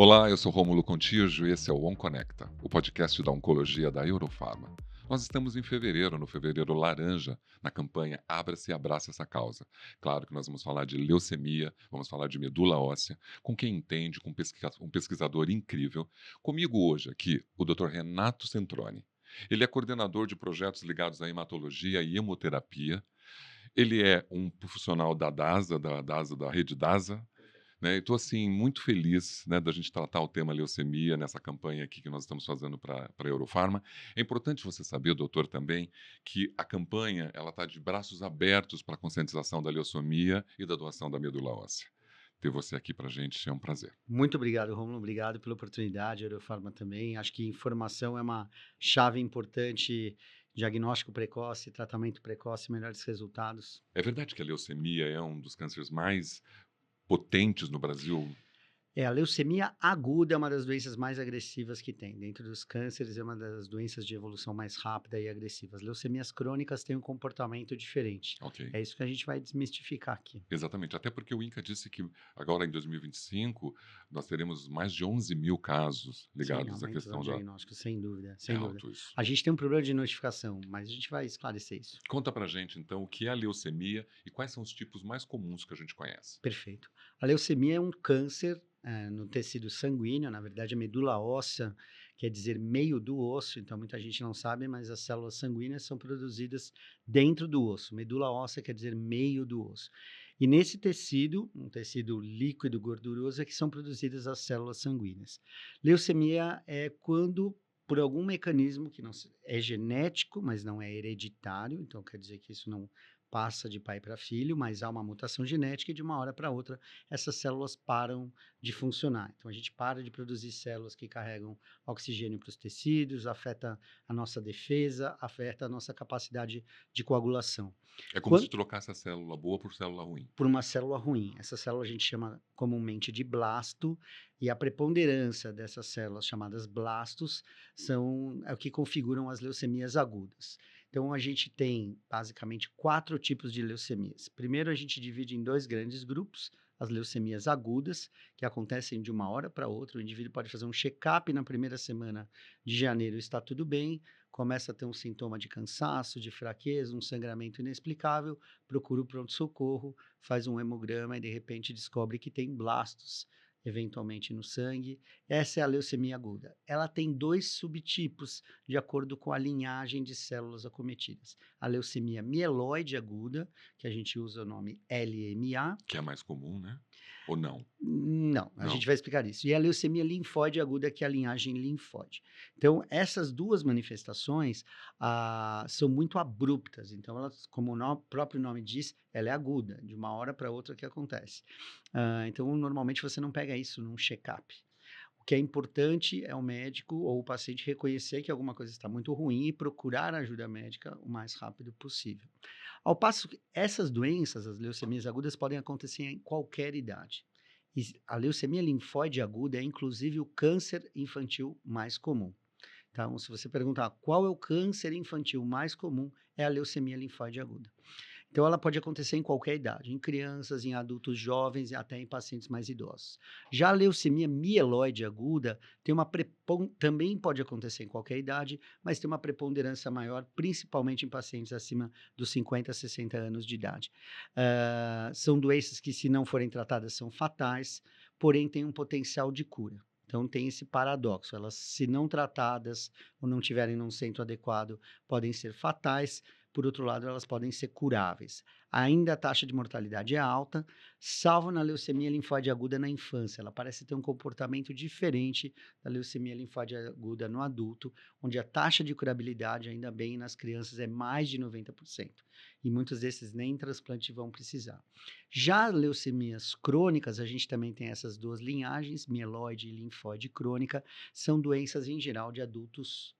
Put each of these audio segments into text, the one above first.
Olá, eu sou Rômulo Contígio e esse é o OnConecta, o podcast da oncologia da Eurofarma. Nós estamos em fevereiro, no Fevereiro Laranja, na campanha Abra-se e Abraça essa causa. Claro que nós vamos falar de leucemia, vamos falar de medula óssea, com quem entende, com um pesquisador incrível. Comigo hoje aqui, o Dr. Renato Centroni. Ele é coordenador de projetos ligados à hematologia e hemoterapia. Ele é um profissional da rede DASA, né, e estou assim muito feliz, né, da gente tratar o tema leucemia nessa campanha aqui que nós estamos fazendo para a Eurofarma. É importante você saber, doutor, também, que a campanha ela está de braços abertos para a conscientização da leucemia e da doação da medula óssea. Ter você aqui para a gente é um prazer. Muito obrigado, Romulo. Obrigado pela oportunidade, a Eurofarma também. Acho que informação é uma chave importante, diagnóstico precoce, tratamento precoce, melhores resultados. É verdade que a leucemia é um dos cânceres mais potentes no Brasil? A leucemia aguda é uma das doenças mais agressivas que tem. Dentro dos cânceres, é uma das doenças de evolução mais rápida e agressiva. As leucemias crônicas têm um comportamento diferente. Ok. É isso que a gente vai desmistificar aqui. Exatamente, até porque o INCA disse que agora em 2025 nós teremos mais de 11.000 casos Sim, ligados à aumenta o questão da... diagnóstico, sem dúvida, É sem dúvida. alto isso. A gente tem um problema de notificação, mas a gente vai esclarecer isso. Conta pra gente, então, o que é a leucemia e quais são os tipos mais comuns que a gente conhece. Perfeito. A leucemia é um câncer no tecido sanguíneo, na verdade, a medula óssea quer dizer meio do osso, então muita gente não sabe, mas as células sanguíneas são produzidas dentro do osso. Medula óssea quer dizer meio do osso. E nesse tecido, um tecido líquido gorduroso, é que são produzidas as células sanguíneas. Leucemia é quando, por algum mecanismo que não é genético, mas não é hereditário, então quer dizer que isso não passa de pai para filho, mas há uma mutação genética e de uma hora para outra essas células param de funcionar. Então a gente para de produzir células que carregam oxigênio para os tecidos, afeta a nossa defesa, afeta a nossa capacidade de coagulação. É como se Quando trocasse a célula boa por célula ruim. por uma célula ruim, essa célula a gente chama comumente de blasto, e a preponderância dessas células chamadas blastos é o que configuram as leucemias agudas. Então a gente tem basicamente 4 tipos de leucemias. Primeiro a gente divide em 2 grandes grupos, as leucemias agudas, que acontecem de uma hora para outra, o indivíduo pode fazer um check-up na primeira semana de janeiro, está tudo bem, começa a ter um sintoma de cansaço, de fraqueza, um sangramento inexplicável, procura o pronto-socorro, faz um hemograma e de repente descobre que tem blastos, eventualmente no sangue. Essa é a leucemia aguda. Ela tem 2 subtipos de acordo com a linhagem de células acometidas. A leucemia mieloide aguda, que a gente usa o nome LMA. Que é mais comum, né? Ou não? Não, a gente Não. vai explicar isso. E a leucemia linfóide aguda, que é a linhagem linfóide. Então, essas duas manifestações são muito abruptas. Então, elas, como o próprio nome diz, ela é aguda, de uma hora para outra que acontece. Então, normalmente você não pega isso num check-up. O que é importante é o médico ou o paciente reconhecer que alguma coisa está muito ruim e procurar ajuda médica o mais rápido possível. Ao passo que essas doenças, as leucemias agudas, podem acontecer em qualquer idade. E a leucemia linfóide aguda é inclusive o câncer infantil mais comum. Então, se você perguntar qual é o câncer infantil mais comum, é a leucemia linfóide aguda. Então, ela pode acontecer em qualquer idade, em crianças, em adultos jovens e até em pacientes mais idosos. Já a leucemia mieloide aguda também pode acontecer em qualquer idade, mas tem uma preponderância maior, principalmente em pacientes acima dos 50 a 60 anos de idade. São doenças que, se não forem tratadas, são fatais, porém têm um potencial de cura. Então, tem esse paradoxo. Elas, se não tratadas ou não tiverem num centro adequado, podem ser fatais. Por outro lado, elas podem ser curáveis. Ainda a taxa de mortalidade é alta, salvo na leucemia linfóide aguda na infância. Ela parece ter um comportamento diferente da leucemia linfóide aguda no adulto, onde a taxa de curabilidade, ainda bem, nas crianças é mais de 90%. E muitos desses nem transplante vão precisar. Já leucemias crônicas, a gente também tem essas duas linhagens, mieloide e linfóide crônica, são doenças em geral de adultos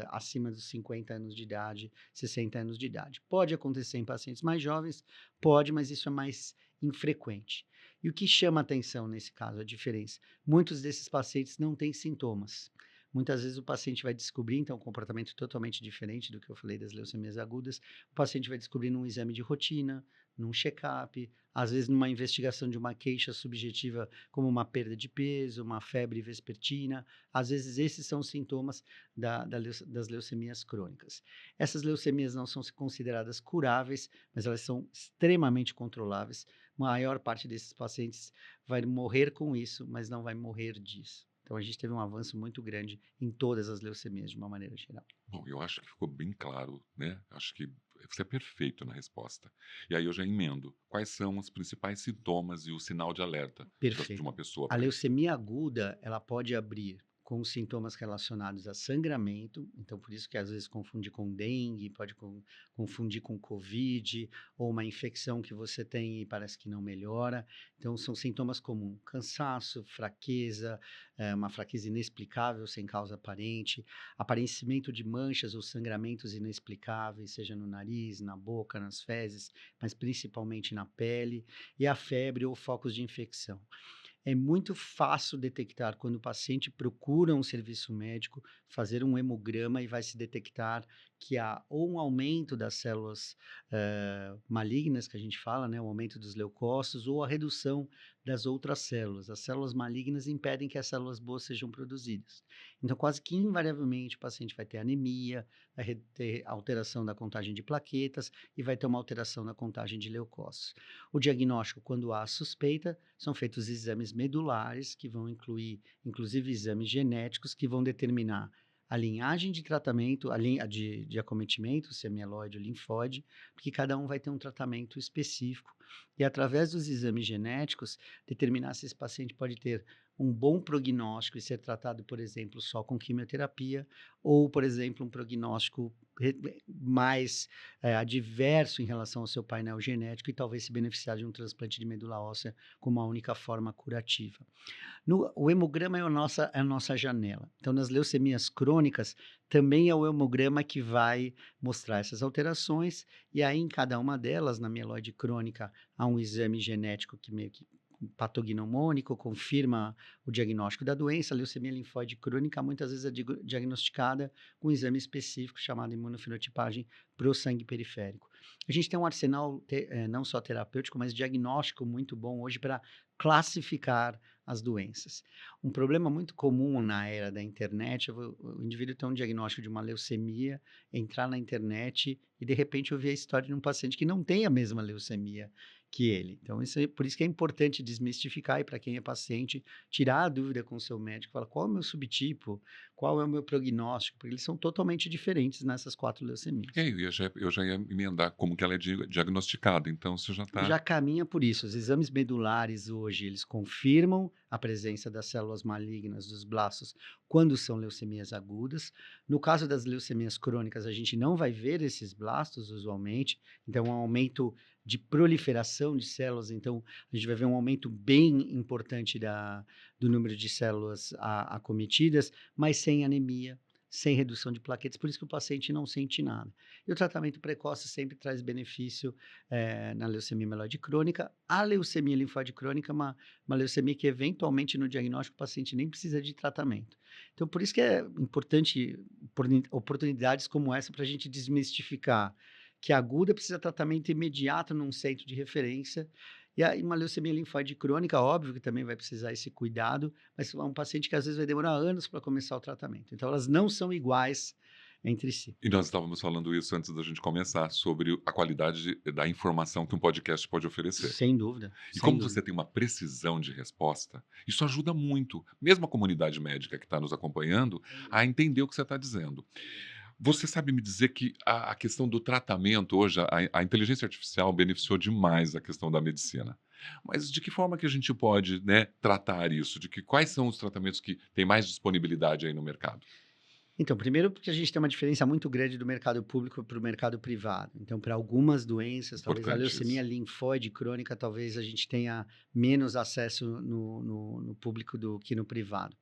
acima dos 50 anos de idade, 60 anos de idade. Pode acontecer em pacientes mais jovens, pode, mas isso é mais infrequente. E o que chama atenção nesse caso, a diferença? Muitos desses pacientes não têm sintomas, muitas vezes o paciente vai descobrir, então, um comportamento totalmente diferente do que eu falei das leucemias agudas. O paciente vai descobrir num exame de rotina, num check-up, às vezes numa investigação de uma queixa subjetiva, como uma perda de peso, uma febre vespertina. Às vezes, esses são os sintomas das leucemias crônicas. Essas leucemias não são consideradas curáveis, mas elas são extremamente controláveis. A maior parte desses pacientes vai morrer com isso, mas não vai morrer disso. Então, a gente teve um avanço muito grande em todas as leucemias, de uma maneira geral. Bom, eu acho que ficou bem claro, né? Acho que você é perfeito na resposta. E aí eu já emendo. Quais são os principais sintomas e o sinal de alerta de Perfeito. uma pessoa A para isso? leucemia aguda, ela pode abrir com sintomas relacionados a sangramento, então por isso que às vezes confunde com dengue, pode confundir com covid, ou uma infecção que você tem e parece que não melhora. Então são sintomas comuns: cansaço, fraqueza, uma fraqueza inexplicável sem causa aparente, aparecimento de manchas ou sangramentos inexplicáveis, seja no nariz, na boca, nas fezes, mas principalmente na pele, e a febre ou focos de infecção. É muito fácil detectar quando o paciente procura um serviço médico, fazer um hemograma e vai se detectar que há ou um aumento das células malignas, que a gente fala, né, o aumento dos leucócitos, ou a redução das outras células. As células malignas impedem que as células boas sejam produzidas. Então, quase que invariavelmente, o paciente vai ter anemia, vai ter alteração da contagem de plaquetas e vai ter uma alteração na contagem de leucócitos. O diagnóstico, quando há suspeita, são feitos exames medulares, que vão incluir, inclusive, exames genéticos, que vão determinar a linhagem de tratamento, a linha de acometimento, se é mieloide ou linfóide, porque cada um vai ter um tratamento específico. E, através dos exames genéticos, determinar se esse paciente pode ter um bom prognóstico e ser tratado, por exemplo, só com quimioterapia, ou, por exemplo, um prognóstico mais adverso em relação ao seu painel genético e talvez se beneficiar de um transplante de medula óssea como a única forma curativa. O hemograma é a nossa janela. Então, nas leucemias crônicas, também é o hemograma que vai mostrar essas alterações, e aí em cada uma delas, na mieloide crônica, há um exame genético que meio que patognomônico, confirma o diagnóstico da doença. A leucemia linfóide crônica muitas vezes é diagnosticada com um exame específico chamado imunofenotipagem para o sangue periférico. A gente tem um arsenal não só terapêutico, mas diagnóstico muito bom hoje para classificar as doenças. Um problema muito comum na era da internet é o indivíduo ter um diagnóstico de uma leucemia, entrar na internet e de repente ouvir a história de um paciente que não tem a mesma leucemia que ele. Então, por isso que é importante desmistificar e para quem é paciente, tirar a dúvida com o seu médico, falar qual é o meu subtipo, qual é o meu prognóstico, porque eles são totalmente diferentes nessas 4 leucemias. É, eu já ia emendar como que ela é diagnosticada, então você já está. Já caminha por isso. Os exames medulares hoje, eles confirmam a presença das células malignas dos blastos quando são leucemias agudas. No caso das leucemias crônicas, a gente não vai ver esses blastos usualmente, então é um aumento de proliferação de células, então a gente vai ver um aumento bem importante do número de células acometidas, mas sem anemia, sem redução de plaquetas, por isso que o paciente não sente nada. E o tratamento precoce sempre traz benefício na leucemia mieloide crônica. A leucemia linfóide crônica é uma leucemia que, eventualmente, no diagnóstico, o paciente nem precisa de tratamento. Então, por isso que é importante oportunidades como essa para a gente desmistificar que a aguda precisa de tratamento imediato num centro de referência. E aí, uma leucemia linfóide crônica, óbvio que também vai precisar esse cuidado, mas é um paciente que às vezes vai demorar anos para começar o tratamento. Então, elas não são iguais entre si. E nós estávamos falando isso antes da gente começar, sobre a qualidade da informação que um podcast pode oferecer. Sem dúvida, E sem como você dúvida. tem uma precisão de resposta, isso ajuda muito, mesmo a comunidade médica que está nos acompanhando, a entender o que você está dizendo. Você sabe me dizer que a questão do tratamento hoje, a inteligência artificial beneficiou demais a questão da medicina. Mas de que forma que a gente pode, né, tratar isso? Quais são os tratamentos que têm mais disponibilidade aí no mercado? Então, primeiro porque a gente tem uma diferença muito grande do mercado público para o mercado privado. Então, para algumas doenças, talvez a Importante leucemia isso. linfóide crônica, talvez a gente tenha menos acesso no público do que no privado.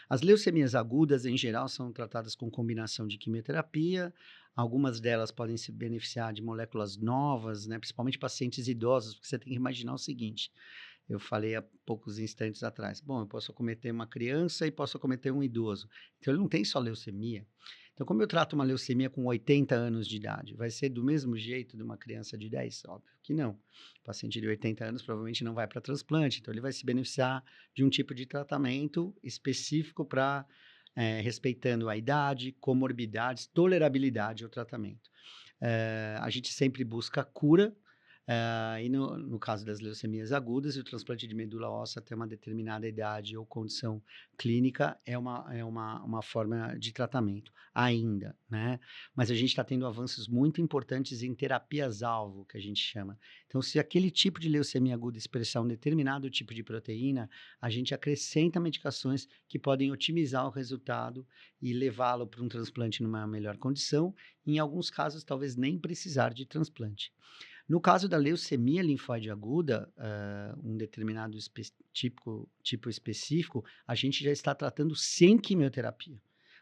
As leucemias agudas, em geral, são tratadas com combinação de quimioterapia. Algumas delas podem se beneficiar de moléculas novas, né? Principalmente pacientes idosos, porque você tem que imaginar o seguinte: eu falei há poucos instantes atrás. Bom, eu posso acometer uma criança e posso acometer um idoso. Então, ele não tem só leucemia. Então, como eu trato uma leucemia com 80 anos de idade, vai ser do mesmo jeito de uma criança de 10? Óbvio que não. O paciente de 80 anos provavelmente não vai para transplante, então ele vai se beneficiar de um tipo de tratamento específico para, respeitando a idade, comorbidades, tolerabilidade ao tratamento. A gente sempre busca cura, e no caso das leucemias agudas, e o transplante de medula óssea até uma determinada idade ou condição clínica é uma forma de tratamento ainda, né? Mas a gente está tendo avanços muito importantes em terapias-alvo, que a gente chama. Então, se aquele tipo de leucemia aguda expressar um determinado tipo de proteína, a gente acrescenta medicações que podem otimizar o resultado e levá-lo para um transplante numa melhor condição. Em alguns casos, talvez nem precisar de transplante. No caso da leucemia linfóide aguda, um determinado tipo específico, a gente já está tratando sem quimioterapia.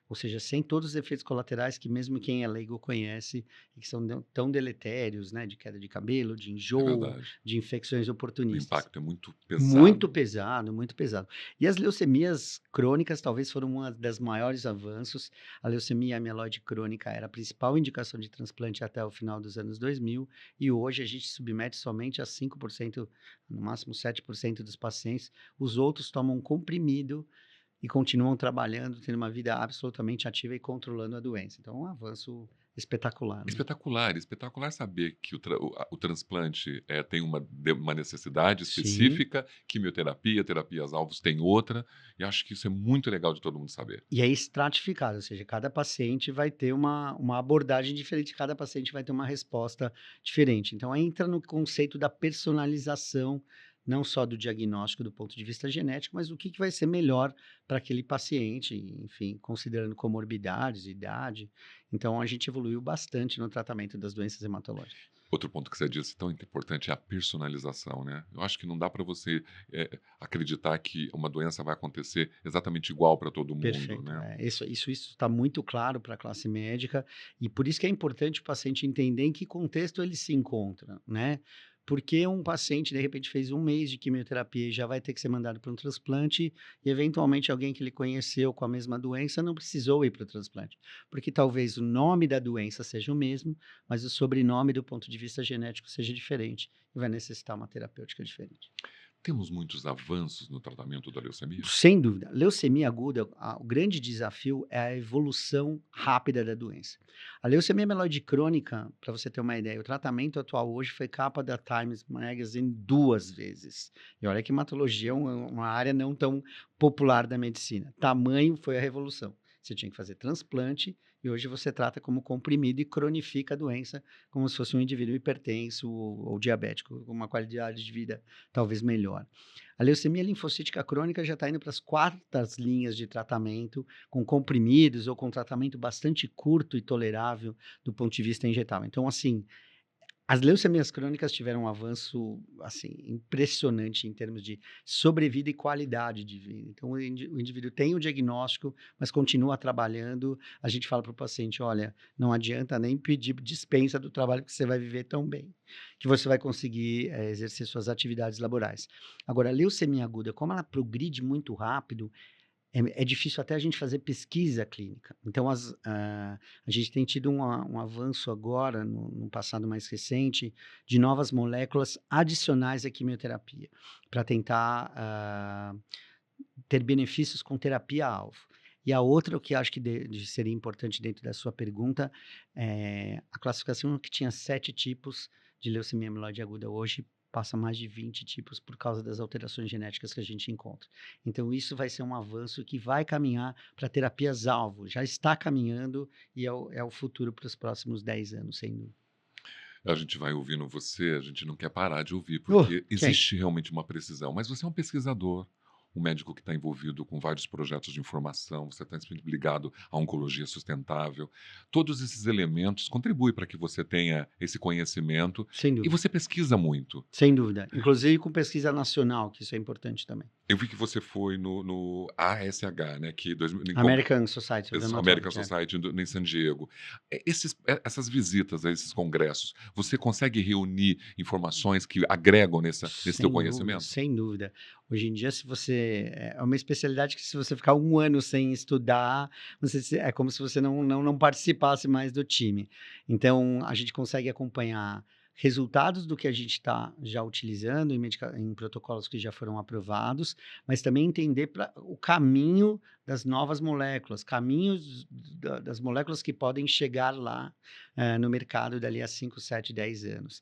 Ou seja, sem todos os efeitos colaterais que mesmo quem é leigo conhece e que são tão deletérios, né? De queda de cabelo, de É enjoo, verdade. de infecções O oportunistas. impacto é muito Muito pesado. pesado, muito pesado. E as leucemias crônicas talvez foram uma das maiores avanços. A leucemia amiloide crônica era a principal indicação de transplante até o final dos anos 2000 e hoje a gente submete somente a 5%, no máximo 7% dos pacientes. Os outros tomam comprimido e continuam trabalhando, tendo uma vida absolutamente ativa e controlando a doença. Então, é um avanço espetacular, né? Espetacular, espetacular saber que o transplante tem uma necessidade Sim. específica, quimioterapia, terapias-alvos tem outra, e acho que isso é muito legal de todo mundo saber. E é estratificado, ou seja, cada paciente vai ter uma abordagem diferente, cada paciente vai ter uma resposta diferente. Então, entra no conceito da personalização, não só do diagnóstico do ponto de vista genético, mas o que vai ser melhor para aquele paciente, enfim, considerando comorbidades, idade. Então, a gente evoluiu bastante no tratamento das doenças hematológicas. Outro ponto que você disse tão importante é a personalização, né? Eu acho que não dá para você acreditar que uma doença vai acontecer exatamente igual para todo mundo, Perfeito. né? Isso está muito claro para a classe médica e por isso que é importante o paciente entender em que contexto ele se encontra, né? Porque um paciente, de repente, fez 1 mês de quimioterapia e já vai ter que ser mandado para um transplante e, eventualmente, alguém que ele conheceu com a mesma doença não precisou ir para o transplante. Porque talvez o nome da doença seja o mesmo, mas o sobrenome, do ponto de vista genético, seja diferente e vai necessitar uma terapêutica diferente. Temos muitos avanços no tratamento da leucemia? Sem dúvida. Leucemia aguda, o grande desafio é a evolução rápida da doença. A leucemia mieloide crônica, para você ter uma ideia, o tratamento atual hoje foi capa da Times Magazine 2 vezes. E olha que hematologia é uma área não tão popular da medicina. Tamanho foi a revolução. Você tinha que fazer transplante e hoje você trata como comprimido e cronifica a doença como se fosse um indivíduo hipertenso ou diabético, com uma qualidade de vida talvez melhor. A leucemia linfocítica crônica já está indo para as quartas linhas de tratamento, com comprimidos ou com tratamento bastante curto e tolerável do ponto de vista injetável. Então, assim, as leucemias crônicas tiveram um avanço, assim, impressionante em termos de sobrevida e qualidade de vida. Então, o indivíduo tem o diagnóstico, mas continua trabalhando. A gente fala para o paciente: olha, não adianta nem pedir dispensa do trabalho, que você vai viver tão bem, que você vai conseguir exercer suas atividades laborais. Agora, a leucemia aguda, como ela progride muito rápido, é difícil até a gente fazer pesquisa clínica. Então, a gente tem tido um avanço agora, no passado mais recente, de novas moléculas adicionais à quimioterapia, para tentar ter benefícios com terapia-alvo. E a outra, o que acho que seria importante dentro da sua pergunta, é a classificação que tinha 7 tipos de leucemia amiloide aguda. Hoje passa mais de 20 tipos por causa das alterações genéticas que a gente encontra. Então, isso vai ser um avanço que vai caminhar para terapias-alvo. Já está caminhando e é o futuro para os próximos 10 anos, sem dúvida. A gente vai ouvindo você, a gente não quer parar de ouvir, Oh, porque quem? existe realmente uma precisão. Mas você é um pesquisador, um médico que está envolvido com vários projetos de informação, você está sempre ligado à oncologia sustentável. Todos esses elementos contribuem para que você tenha esse conhecimento Sem e dúvida. você pesquisa muito. Sem dúvida. Inclusive com pesquisa nacional, que isso é importante também. Eu vi que você foi no ASH, né? American Society of American Hematology. Society em San Diego. Essas visitas a esses congressos, você consegue reunir informações que agregam nesse teu conhecimento? Sem dúvida. Hoje em dia, se você é uma especialidade que se você ficar 1 ano sem estudar, é como se você não participasse mais do time. Então, a gente consegue acompanhar resultados do que a gente está já utilizando em protocolos que já foram aprovados, mas também entender o caminho das novas moléculas, caminhos das moléculas que podem chegar lá no mercado dali a 5, 7, 10 anos.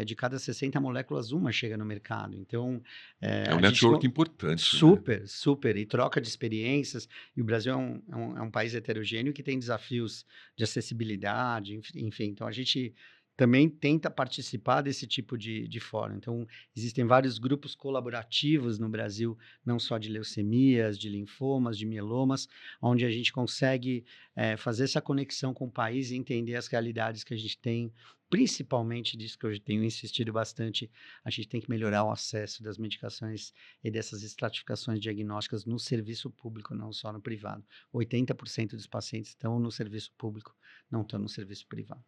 De cada 60 moléculas, uma chega no mercado. Então, É um network importante. Super, super. E troca de experiências. E o Brasil é um país heterogêneo que tem desafios de acessibilidade, enfim. Então, a gente também tenta participar desse tipo de fórum. Então, existem vários grupos colaborativos no Brasil, não só de leucemias, de linfomas, de mielomas, onde a gente consegue fazer essa conexão com o país e entender as realidades que a gente tem, principalmente disso que eu tenho insistido bastante, a gente tem que melhorar o acesso das medicações e dessas estratificações diagnósticas no serviço público, não só no privado. 80% dos pacientes estão no serviço público, não estão no serviço privado.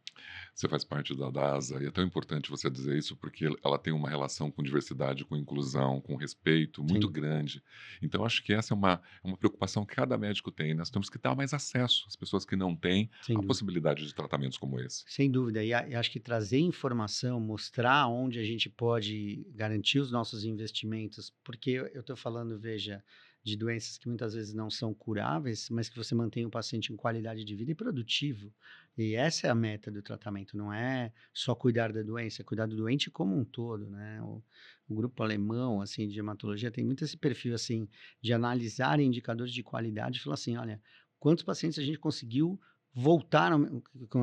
Você faz parte da DASA e é tão importante você dizer isso porque ela tem uma relação com diversidade, com inclusão, com respeito muito grande. Então, acho que essa é uma preocupação que cada médico tem. Nós temos que dar mais acesso às pessoas que não têm a possibilidade de tratamentos como esse. Sem dúvida. E acho que trazer informação, mostrar onde a gente pode garantir os nossos investimentos, porque eu estou falando, veja, de doenças que muitas vezes não são curáveis, mas que você mantém o paciente em qualidade de vida e produtivo. E essa é a meta do tratamento, não é só cuidar da doença, é cuidar do doente como um todo, né? O grupo alemão, assim, de hematologia tem muito esse perfil, assim, de analisar indicadores de qualidade e falar assim, olha, quantos pacientes a gente conseguiu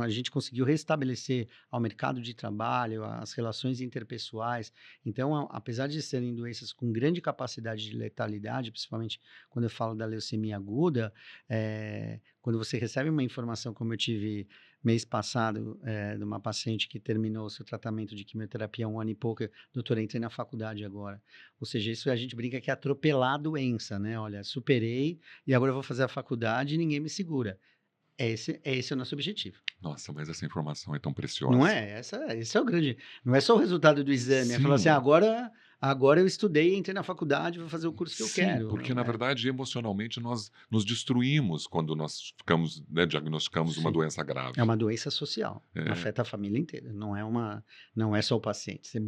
a gente conseguiu restabelecer ao mercado de trabalho, as relações interpessoais. Então, apesar de serem doenças com grande capacidade de letalidade, principalmente quando eu falo da leucemia aguda, quando você recebe uma informação, como eu tive mês passado, de uma paciente que terminou o seu tratamento de quimioterapia há 1 ano e pouco, doutora, entrei na faculdade agora. Ou seja, isso a gente brinca que é atropelar a doença, né? Olha, superei e agora eu vou fazer a faculdade e ninguém me segura. Esse é o nosso objetivo. Nossa, mas essa informação é tão preciosa. Não é? Esse é o grande... Não é só o resultado do exame, Sim. É falar assim, agora eu estudei, entrei na faculdade, vou fazer o curso que eu quero. Porque, na verdade, emocionalmente, nós nos destruímos quando nós ficamos, diagnosticamos uma doença grave. É uma doença social. Afeta a família inteira. Não é só o paciente. Você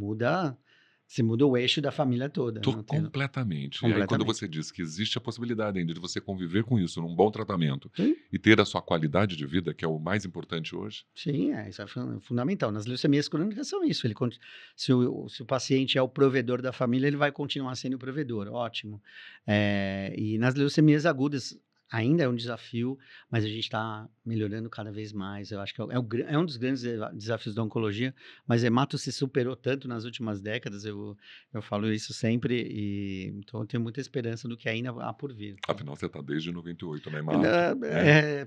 muda o eixo da família toda. Completamente. E aí, quando você diz que existe a possibilidade ainda de você conviver com isso num bom tratamento e ter a sua qualidade de vida, que é o mais importante hoje. Sim, isso é fundamental. Nas leucemias crônicas são isso. Se o paciente é o provedor da família, ele vai continuar sendo o provedor. Ótimo. E nas leucemias agudas, ainda é um desafio, mas a gente está melhorando cada vez mais. Eu acho que é um dos grandes desafios da oncologia, mas hemato se superou tanto nas últimas décadas, eu falo isso sempre, então eu tenho muita esperança do que ainda há por vir. Afinal, você está desde 98 na hemato,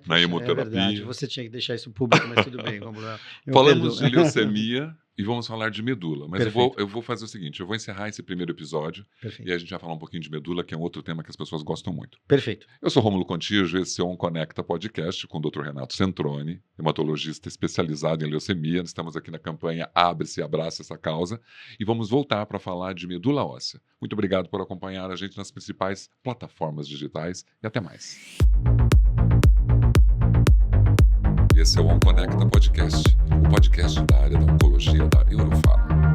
na hemoterapia. É verdade, você tinha que deixar isso público, mas tudo bem, vamos lá. Falamos de leucemia e vamos falar de medula, mas eu vou fazer o seguinte, eu vou encerrar esse primeiro episódio e a gente vai falar um pouquinho de medula, que é um outro tema que as pessoas gostam muito. Perfeito. Eu sou Rômulo Contígio, esse é o OnConecta Podcast com o Dr. Renato Centroni, hematologista especializado em leucemia. Estamos aqui na campanha Abre-se e Abraça essa Causa e vamos voltar para falar de medula óssea. Muito obrigado por acompanhar a gente nas principais plataformas digitais e até mais. Esse é o OnConecta Podcast, o podcast da área da oncologia da Eurofarma.